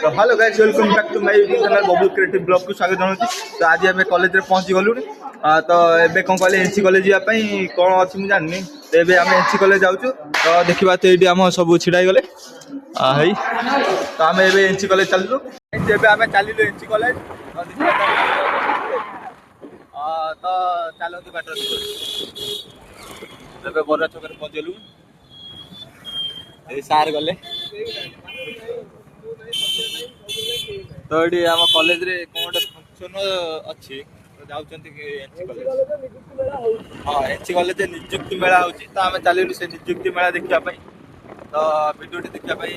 तो hello guys welcome back to my YouTube channel Bablu creative blog को स्वागत जनाऊँ। तो आज आम कॉलेज रे पहुंची गलु तो एबे कौन कहले एनसी कॉलेज जावाई कौन अच्छी मुझे जानी तो एबे आम एनसी कॉलेज जाऊँ। तो देखा तो ये आम सब छिड़ा गले है तो आम एबे एनसी कॉलेज चलु आम चलू एनसी कॉलेज तो चलतु बाट बरा छक पहुँचलु सार गले तो ये आम कॉलेज रे कौन गोटे फंक्शन अच्छी तो जाऊँ हाँ एनसी कॉलेज निजुक्ति मेला हो तो आम चलू से निजुक्ति मेला देखापी तो वीडियो देखापी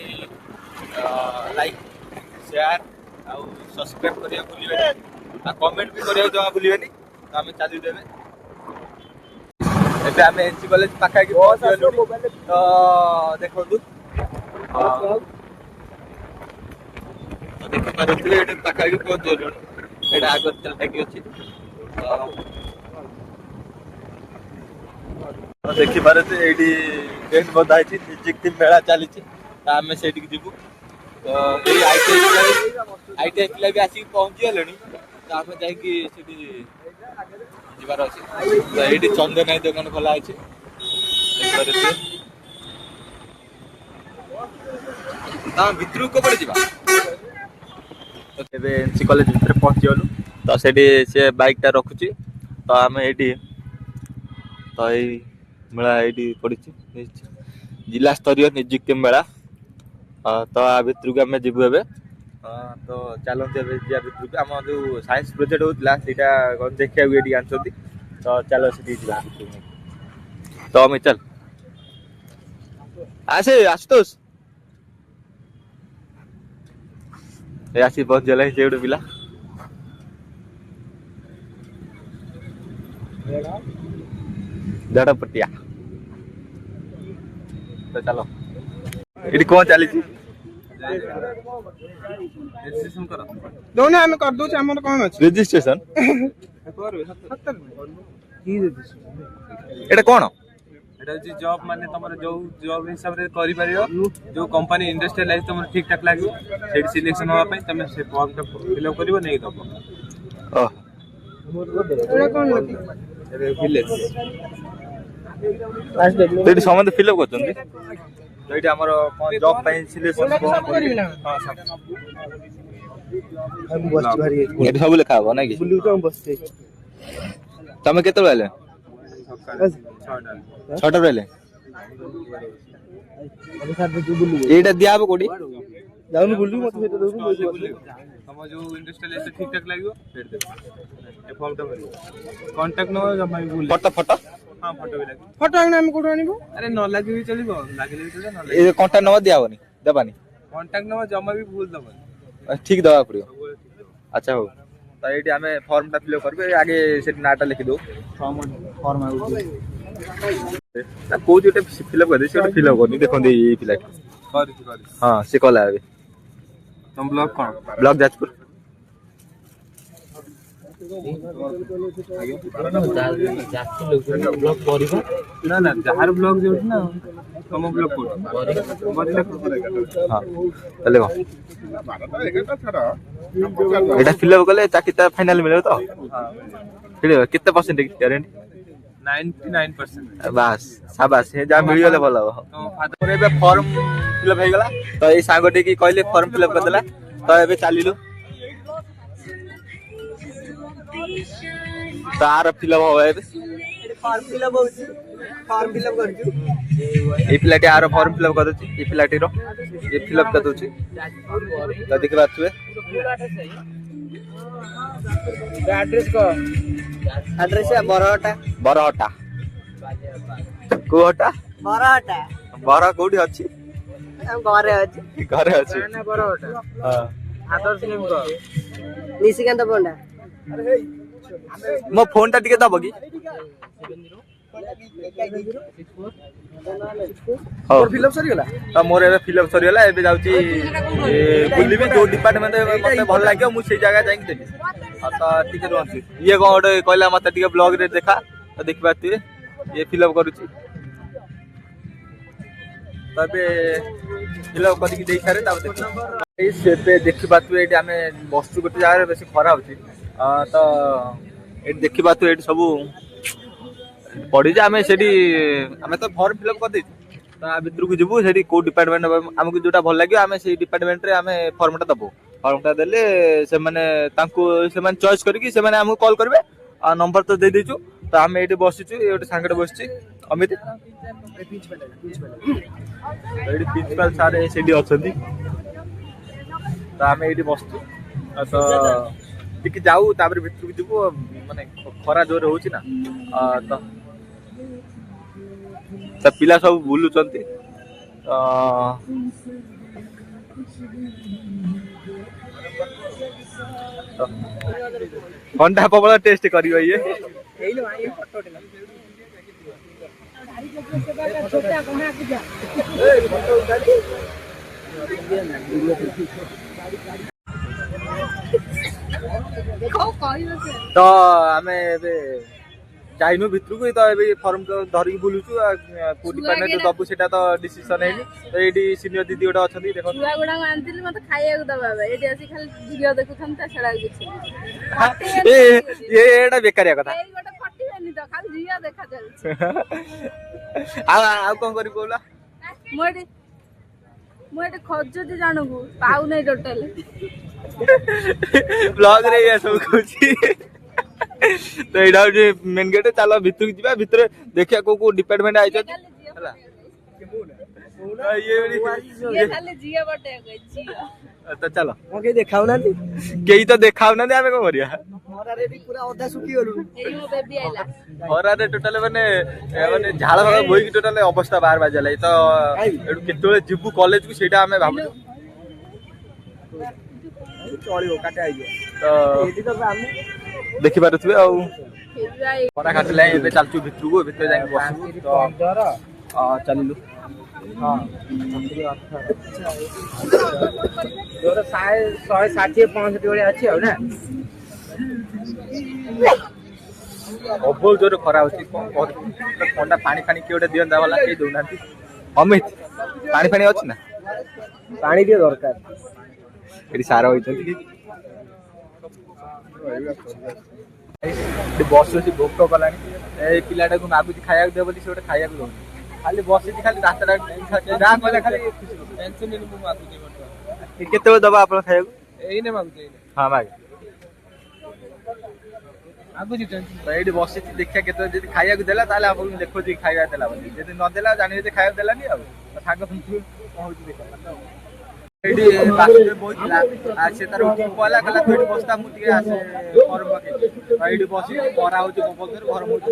लाइक शेयर आउ सब्सक्राइब करिया भूलिबेनी कमेंट भी करिया जमा भूलिबेनी तो आम चलू देबे एबे आम एनसी कॉलेज पाखा की पहुंच गलु तो देखो देखि पारुथिले एटा पाखा की पहुंच गलु एटा आगर चलटा की अछि तो देखि पारुथे एडी टेंट बंधा छि निजुक्ति मेला चली छि तो आम सेठी की जिबु तो ए आईटीआई पिला भी आसी पहुंची गलेनी तो आम जाई की सेठी जिबार अछि तो एडी चंदन दुकान खोला अछि देखि पारुथे ता भितरु को पड़े जिबा तो एबे एनसी कॉलेज भितर पहुंची गलु तो सेठी से बाइक टा रखुची तो आम एडी तो ए मेला एडी पड़ी जिला स्तरीय निजुक्ति मेला तो आ भितर को आम जीवु एबे तो चलते एबे जा भितर को आम जो साइंस प्रोजेक्ट होता सीटा देखा ये आंसती तो चलो से तो मैं चल आसे आशुतोष आसी पहुंच गला से गोटे पिला देढ़ पटिया तो चलो ये कौन चली रजिस्ट्रेशन करो दोने हमें कर दो हमर कोन अछि रजिस्ट्रेशन एटा कोन एटा जी जॉब माने तमर जो जॉब हिसाब रे करि परियो जो कंपनी इंडस्ट्रियलाइज तमर ठीक ठाक लागो सेट सिलेक्शन होवा पे तमे से फॉर्म टा फिल अप करिवो नै दबो एटा कोन लगी अरे विलेज लास्ट डेट समझ फिल अप करछन तो ये हमर जॉब पे सिलेक्शन हां हम बस भारी ये सब लिखा हो ना कि बुलू तो हम बस तमे केते बेले 6टा बेले अबे साथ जो बुलू एटा दियाबो कोडी जाउन बुलू मत फेट दो हम जो इंडस्ट्रियल ठीक ठाक लागियो फेट दे ए फॉर्म टा भरी कांटेक्ट नंबर जमा बुल फोटो फोटो हां फोटो भी लागी फोटो हम कोड आनिबो अरे न लागी भी चलिबो लागिले भी चले न लागी ए कांटेक्ट नंबर दियाबोनी देबानी कांटेक्ट नंबर जमा भी भूल दबो ठीक दबा पड़ियो अच्छा हो तो ये हमें फॉर्म टा फिल करबे आगे से नाटा लिखि दो फॉर्म ना को जोटे फिल अप कर दे से फिल अप करनी देखो दे ये फिल कर हां से कला आबे तुम ब्लॉग कोन ब्लॉग जाजपुर ब्लॉग परिबा ना ना जहार ब्लॉग जोट ना तुम ब्लॉग कोड हां चले गो एटा फिल अप करले चाकरी ता फाइनल मिले तो हां फिर कितना परसेंट गारंटी 99% बस शाबाश हे जा मिल गेले भलो तो फादर एबे फॉर्म फिल अप हे गला तो ए सांगटे की कहले फॉर्म फिल अप कर देला तो एबे चालिलु तार फिल अप होए फॉर्म फिल अप होची फॉर्म फिल अप करजु ए पिलाटी आरो फॉर्म फिल अप कर दछि ए पिलाटी रो ये फिल अप कर दछि तो देख बात हुए एड्रेस को एड्रेस है बरहटा कोहटा बरहटा बरा कोठी अछि हम घरे अछि ना बरहटा हां आदर्श नेम को निशिकांत पंडा मो फोन टा टिके दबो की और फिल अप सरी गला त मोर एबे फिल अप सरी गला एबे जाउची बुलिबे जो डिपार्टमेंट मते भल लागियो मु से जगह जाई देबी त टिके रहंसी ये कोड कहला मते टिके ब्लॉग रे देखा त देखबा तू ये फिल अप करूची तबे ଫିଲଅପ୍ କରିକି ଦେଇ ସାରେ ତାପରେ ଏବେ ଦେଖିପାରୁଥିବେ ଏଇଠି ଆମେ ବସୁଛୁ ଗୋଟେ ଜାଗାରେ ବେଶୀ ଖରା ହଉଛି ତ ଏଇଠି ଦେଖିପାରୁଥିବେ ଏଇଠି ସବୁ ପଢିଛି ଆମେ ସେଠି ଆମେ ତ ଫର୍ମ ଫିଲଅପ୍ କରିଦେଇଛୁ ତା ଭିତରକୁ ଯିବୁ ସେଠି କୋଉ ଡିପାର୍ଟମେଣ୍ଟ ଆମକୁ ଯୋଉଟା ଭଲ ଲାଗିବ ଆମେ ସେଇ ଡିପାର୍ଟମେଣ୍ଟରେ ଆମେ ଫର୍ମଟା ଦବୁ ଫର୍ମଟା ଦେଲେ ସେମାନେ ଚଏସ୍ କରିକି ସେମାନେ ଆମକୁ କଲ୍ କରିବେ ଆଉ ନମ୍ବର ତ ଦେଇଦେଇଛୁ ତ ଆମେ ଏଇଠି ବସିଛୁ ଏ ଗୋଟେ ସାଙ୍ଗରେ ବସିଛି ଅମିତ ଏଇଠି ପ୍ରିନ୍ସିପାଲ ସାର୍ ସେଠି ଅଛନ୍ତି ତ ଆମେ ଏଇଠି ବସିଛୁ ତ ଟିକେ ଯାଉ ତାପରେ ଭିତରକୁ ଯିବୁ ମାନେ ଖରା ଜୋରେ ହଉଛି ନା ତ ପିଲା ସବୁ ବୁଲୁଛନ୍ତି ଥଣ୍ଡା ପବନ ଟେଷ୍ଟ କରିବ ଇଏ ତ ଆମେ ଏବେ ଯାଇନୁ ଭିତରକୁ ତ ଏବେ ଫର୍ମ ଧରିକି ବୁଲୁଛୁ କୋଉ ଡିପାର୍ଟମେଣ୍ଟ ଦବୁ ସେଟା ତ ଡିସିସନ ହେଇନି ତ ଏଇଠି ସିନିୟର ଦିଦି ଗୋଟେ ଅଛନ୍ତି ଦେଖନ୍ତୁ ଛୁଆ ଗୁଡାକୁ ଆଣିଥିଲି ମତେ ଖାଇବାକୁ ଦବା ଏଇଠି ଆସି ଖାଲି ଭିଡିଓ ଦେଖୁଥାନ୍ତି ତା ଛଡା କିଛି ଏଇଟା ବେକାରିଆ କଥା ଏଇ ଗୋଟେ ଫଟିବେନି ତ ଖାଲି ଝିଅ ଦେଖା ଯାଉଛି ଆଉ କଣ କରିବି କହୁଲା ମୁଁ ଏଠି ଖୋଜୁଛି ଜଣକୁ ପାଉନାହିଁ ଟୋଟାଲି ବ୍ଲଗ ରେ ଏଇଆ ସବୁ କହୁଛି ତ ଏଇଟା ହଉଛି ମେନ୍ ଗେଟ୍ ଚାଲ ଭିତରକୁ ଯିବା ଭିତରେ ଦେଖିବା କୋଉ କୋଉ ଡିପାର୍ଟମେଣ୍ଟ ଆଇଛନ୍ତି ହେଲା ତ ଚାଲ କେହି ଦେଖାଉନାହାନ୍ତି କେହି ତ ଦେଖାଉନାହାନ୍ତି ଆମେ କଣ କରିବା ପୁରା ଅଧା ଶୁଖିଗଲୁ ଖରାରେ ଟୋଟାଲ ମାନେ ଝାଳ ଫାଳ ବୋହିକି ଟୋଟାଲ ଅବସ୍ଥା ବାହାର ବାଜିଲା ତ ଏଠୁ କେତେବେଳେ ଯିବୁ କଲେଜକୁ ସେଇଟା ଆମେ ଭାବୁଛୁ ଚଳିବ କାଟା ହେଇଯିବ ତ ଦେଖିପାରୁଥିବେ ଆଉ ଖରା କାଟିଲା ଏବେ ଚାଲୁଛୁ ଭିତରକୁ ଭିତରେ ଯାଇକି ବସିବୁ ତ ଚାଲିଲୁ ହଁ 160-165 ଭଳିଆ ଅଛି ଆଉ ନା ବହୁତ ଜୋରରେ ଖରା ହଉଛି କଣ କରିବୁ ଥଣ୍ଡା ପାଣି କିଏ ଗୋଟେ ଦିଅନ୍ତା ବାଲା କେହି ଦଉନାହାନ୍ତି ଅମିତ ପାଣି ଅଛି ନା ପାଣି ଟିକେ ଦରକାର ଏଠି ସାର ହେଇଛନ୍ତି ବସୁଛି ଭୋକ କଲାଣି ଏଇ ପିଲାଟାକୁ ମାଗୁଛି ଖାଇବାକୁ ଦିଅ ବୋଲି ସେ ଗୋଟେ ଖାଇବାକୁ ଦଉନି ଖାଲି ବସିଛି ଖାଲି ରାସ୍ତାଟା ଯାହା କହିଲେ ଖାଲି କେତେବେଳେ ଦବା ଆପଣ ଖାଇବାକୁ ଏଇନେ ମାଗୁଛି ହଁ ମାଗ ଏଇଠି ବସିଛି ଦେଖିବା କେତେବେଳେ ଯଦି ଖାଇବାକୁ ଦେଲା ତାହେଲେ ଆପଣଙ୍କୁ ଦେଖୁଛି ଖାଇବା ଦେଲା ବୋଲି ଯଦି ନଦେଲା ଜାଣିବେ ଯେ ଖାଇବାକୁ ଦେଲାନି ଆଉ ସାଙ୍ଗ କଣ ହଉଛି ଦେଖ ଏଇଠି ବାସୁଦେବ ବସିଥିଲା ସେ ତାର ଉଠିକି ପଳେଇଲା କହିଲା ତୁ ଏଇଠି ବସିଥା ମୁଁ ଟିକେ ଆସେ ଫର୍ମ ପକେଇବି ଏଇଠି ବସି ଖରା ହଉଛି ପବନରେ ଗରମ ହଉଛି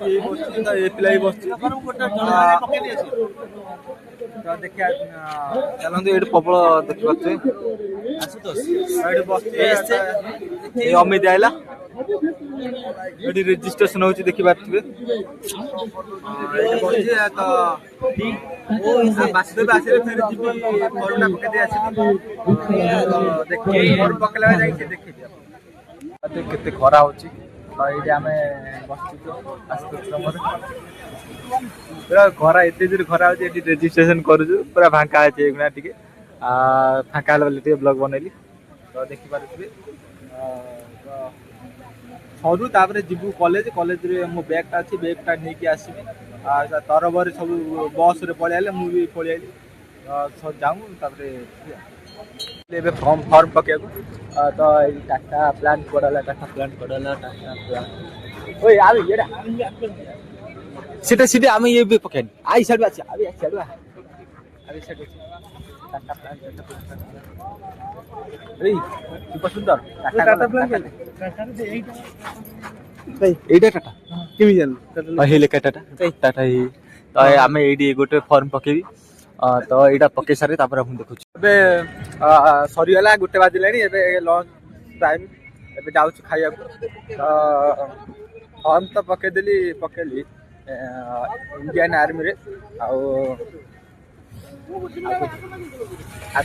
ଏଇ ବସିଛି ତ ଏ ପିଲା ବି ବସିଛି ତ ଦେଖିବା ଚାଲନ୍ତୁ ଏଇଠି ପ୍ରବଳ ଦେଖିପାରୁଥିବେ ଏଇଠି ବସିଛି ଏଇ ଅମିତ ଆଇଲା ଏଠି ରେଜିଷ୍ଟ୍ରେସନ ହଉଛି ଦେଖିପାରୁଥିବେ ଏଇଠି ବସିଛି ତ ବାସୁଦେବ ଆସିଲେ ଫେର ଯିବି ଫର୍ମଟା ପକେଇ ଦେଇ ଆସିବି ଦେଖିବି ଫର୍ମ ପକେଇଲା ବେଳେ ଯାଇକି ଦେଖିବି କେତେ ଖରା ହଉଛି ଏଇଠି ଆମେ ବସିଛୁ ପୁରା ଖରା ଏତେ ଜୋରେ ଖରା ହଉଛି ଏଠି ରେଜିଷ୍ଟ୍ରେସନ କରୁଛୁ ପୁରା ଫାଙ୍କା ଅଛି ଏଇନା ଟିକେ ଫାଙ୍କା ହେଲା ବୋଲି ଟିକେ ବ୍ଲଗ ବନେଇଲି ତ ଦେଖିପାରୁଥିବେ ସରୁ ତାପରେ ଯିବୁ କଲେଜରେ ମୋ ବ୍ୟାଗଟା ଅଛି ବ୍ୟାଗଟା ନେଇକି ଆସିବି ତରବରରେ ସବୁ ବସରେ ପଳେଇ ଆଇଲେ ମୁଁ ବି ପଳେଇ ଆଇଲି ଯାଉ ତାପରେ ଏବେ ଫର୍ମ ପକେଇବାକୁ ତ ଏଇ ଟାଟା ପ୍ଲାଣ୍ଟ ପଡାଲା ଓଇ ଆବେ ଏଟା ସେଟା ଆମେ ଇଏ ବି ପକେଇନି ଆଇ ସାଇଡ ଅଛି ଆବେ ସାଇଡ ଟାଟା ପ୍ଲାଣ୍ଟ ଏଇ ସୁपर ସୁନ୍ଦର ଟାଟା ପ୍ଲାଣ୍ଟ এইটা টাটা কেমি জানো হেলে টাটা টাটা তো আমি এইটি গোটে ফর্ম পকেবি তো এইটা পকেই সারে তারপরে আমি দেখুছি এবে সরিগলা গোটে বাজিলানি এবে লঞ্চ টাইম এবে যাচ্ছি খাইବାକୁ তো ফর্ম তো পকেইলি ইন্ডিয়ান आर्मी ଆଉ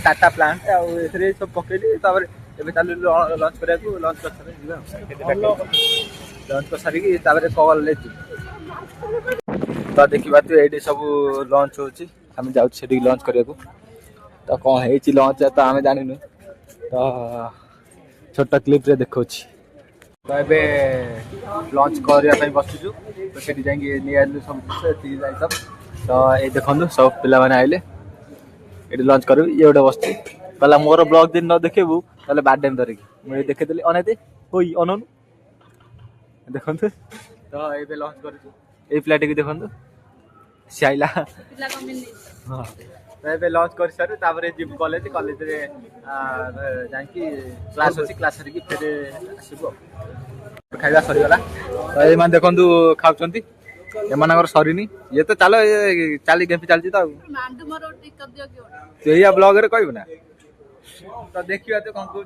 टाटा प्लांट ଆଉ ଏଥିରେ ସବୁ ପକେଇଲି ତାପରେ ଏବେ ଚାଲିଲୁ ଲଞ୍ଚ କରିବାକୁ ଲଞ୍ଚ କରିସାରି ଯିବା ଲଞ୍ଚ କରିସାରିକି ତାପରେ କଲେଜ ତ ଦେଖିବା ତୁ ଏଇଠି ସବୁ ଲଞ୍ଚ ହଉଛି ଆମେ ଯାଉଛୁ ସେଠିକି ଲଞ୍ଚ କରିବାକୁ तो कौन है लंच तो आम जानू तो छोट क्लिप रे देखा तो ये लंच करने बसुचु तो से नहीं सब जिनस सब तो ये देखो सब पिला मैंने आइले ये लंच कर ये गोटे बस कहला मोर ब्लॉग दिन न देखू ताले बाद टाइम धरिकी मुझे देखेदेली अनैते होई अननु देखु तो ये लंच कर पिलाटी देखु सी आइला ପିଲା କମିନି हाँ तो ये लंच कर सारे तापर जीव कॉलेज कॉलेज रे जाकि क्लास अच्छी क्लास फिर आसबू खाଇବା सरीगला तो ये देखु खाऊँ एमर सरीनी ये तो चलो चाली गेम्पी चलती तो ମାଣ୍ଡୁ ମୋର ଟିକ କରିଦିଅ କି ଗୋଟେ यही ब्लॉग रे कहबू ना तो देखिए तो कौन कहूँ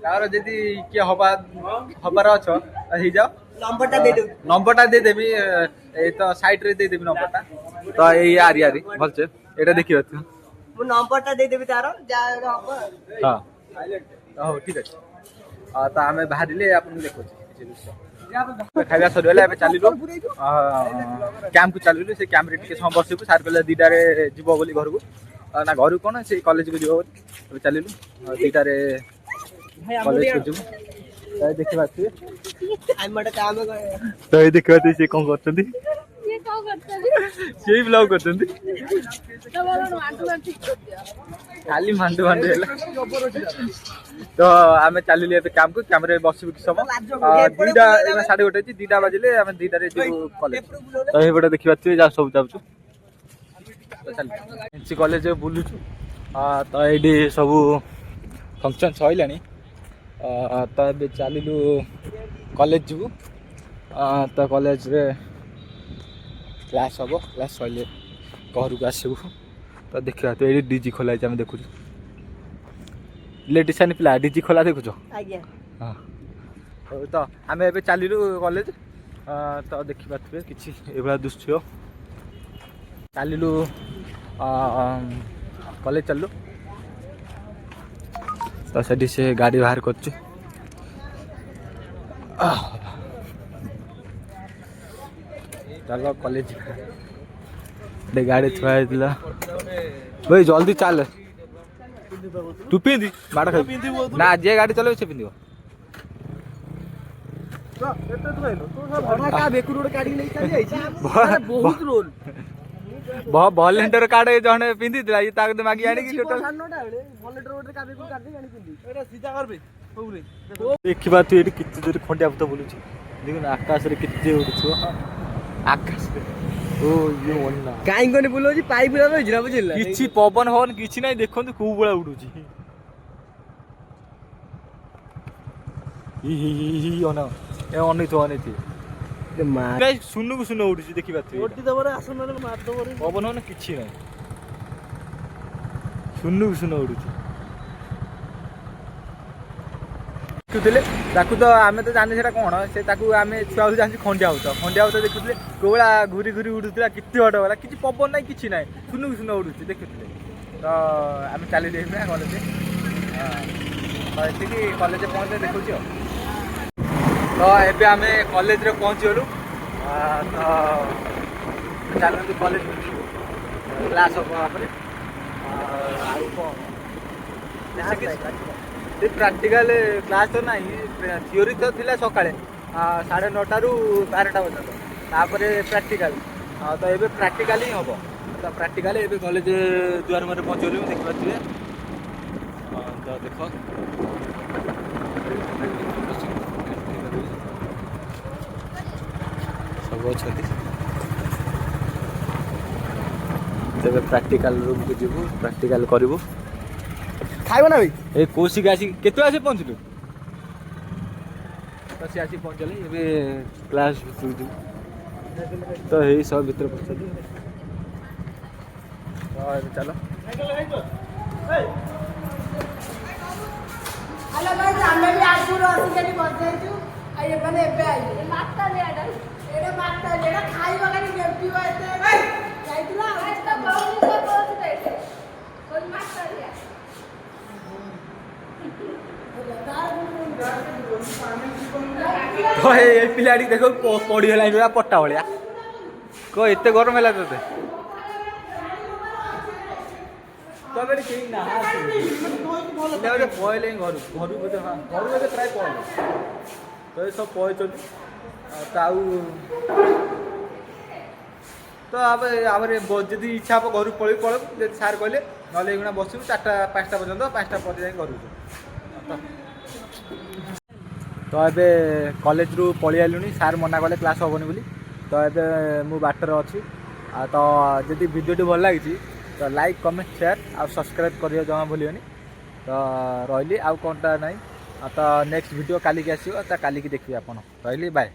तार जदि किए हबार अछ हो जाओ नंबरटा दे देबी तो साइड रे दे देबी नंबरटा तो ये आरी आरी भलसे एटा देखियो तू मु नंबरटा दे देबी तारो जा हबो हां हो ठीक अछि तो आमे बाहरिले आपन देखो खाଇବା ସରିଗଲା ଏବେ ଚାଲିଲୁ କ୍ୟାମ୍ପକୁ ଚାଲିଲୁ ସେ କ୍ୟାମ୍ପରେ ଟିକେ ସମୟ ବସିବୁ ସାର୍ କହିଲେ 2ଟାରେ ଯିବ ବୋଲି ଘରକୁ ନା ଘରକୁ କ'ଣ ସେ କଲେଜକୁ ଯିବ ବୋଲି ଏବେ ଚାଲିଲୁ 2ଟାରେ କଲେଜକୁ ଯିବୁ ଦେଖିବା ତ ଏଇ ଦେଖିବା ସେ କ'ଣ କରୁଛନ୍ତି କିଏ କଣ କରୁଛନ୍ତି ସେ ବ୍ଲଗ୍ କରୁଛନ୍ତି ତ ମୋର ମାଣ୍ଡୁ ଠିକ କରିଦିଅ ଖାଲି ମାଣ୍ଡୁ ହେଲା तो आम चलू ए कैंप को कैमरे बसबू कि समय 2टा 1:30 2टा बाजिले आम 2टारे कॉलेज तो ये देखा जा सब जाऊँ तो कॉलेज बुलुचु तो ये सब फंक्शन सैला तो ये चलू कॉलेज जीवु तो कॉलेज रे क्लास हम क्लास सैले घर को आसबू तो देखा तो ये डीजी खोला आम देखु इलेक्ट्रिशियन पिला डीजी खोला देखुच हाँ तो आम ए चलू कॉलेज तो देखिपे कि दृश्य चलू कॉलेज चलू तो से गाड़ी बाहर कर चलो कॉलेज गाड़ी थुआ भाई जल्दी चल तू पिंधि बाड़ खाई ना जे गाड़ी चलो से पिंधियो भलेंटर कार्ड जने पिंधि मागी आनी देखा तू ये कि खंडिया भूत बुलू देख आकाश के उड़ू आकाश कहीं बुलाऊँ पाइप रही बुझल किसी पवन हवन किसी ना देखो कौ भाया उड़ू अन सुनु को सुन उड़ू देखा पवन हवन कि ना सुनु को सुन उड़ू देखुले तो आम तो जाने कौन से आम छुआ जान खंडिया भूत देखुले कौला घूरी घूरी उड़ूला कितने बड़ गला कि पवन ना कि ना सुनु सुन उड़ू देखुले तो आम चलिए कॉलेज ये कॉलेज पहुँचे देखुच तो ये आम कॉलेज रे पहुँची गलु तो चलते कॉलेज क्लास हम प्रैक्टिकल क्लास तो ना थियोरी तो थी सका 9:30 रू 12टा पर्यटन प्रैक्टिकल तो ये प्रैक्टिकल ही हम तो प्रैक्टिकल ये कॉलेज द्वार में पहुँचल देखिए तो देख सब अच्छा तेज प्रैक्टिकल रूम को जीवु प्रैक्टिकल करूँ खाइब ना भाई ए कौशिक आसी केते आसी पहुँचलु तो सी आसी पहुँचले ये क्लास तो यही सब भीतर पहुँचल तो चलो हेलो गाइस हमने भी आज पूरा ऑफिशियली पहुंच गए छु आ ये बने एबे आई ମାତା ଲିଆଡା एडे मारता एडे खाइबा का गेम्पी होते जाइतला आज तो बहुत से बहुत बैठे कोई माता लिया तो ये पिलाटी देखो पड़ीगला पट्टा भाया को एत गरम है ते तो बेटे केही ना पिला बोधे पळेले घरु बोधे हाँ घरु बोधे प्राय पळेले तो ये सब पळेछन् तो अब जदि इच्छा हम घर पलू पलू सार कहले ना एगुणा बसू 4टा 5टा पर्यटन 5टा पर जाए घर तो ये कॉलेज रू पलि आलुनी सार मना कले क्लास हेनी बोली तो ये मु बाटर अच्छी तो जदि वीडियो भल लगी तो लाइक कमेंट शेयर आ सब्सक्राइब करियो जमा भूलियोनी तो रही आउ कौनटा ना तो नेक्स्ट वीडियो काली की आसो काली की देखिए आपन रही बाय।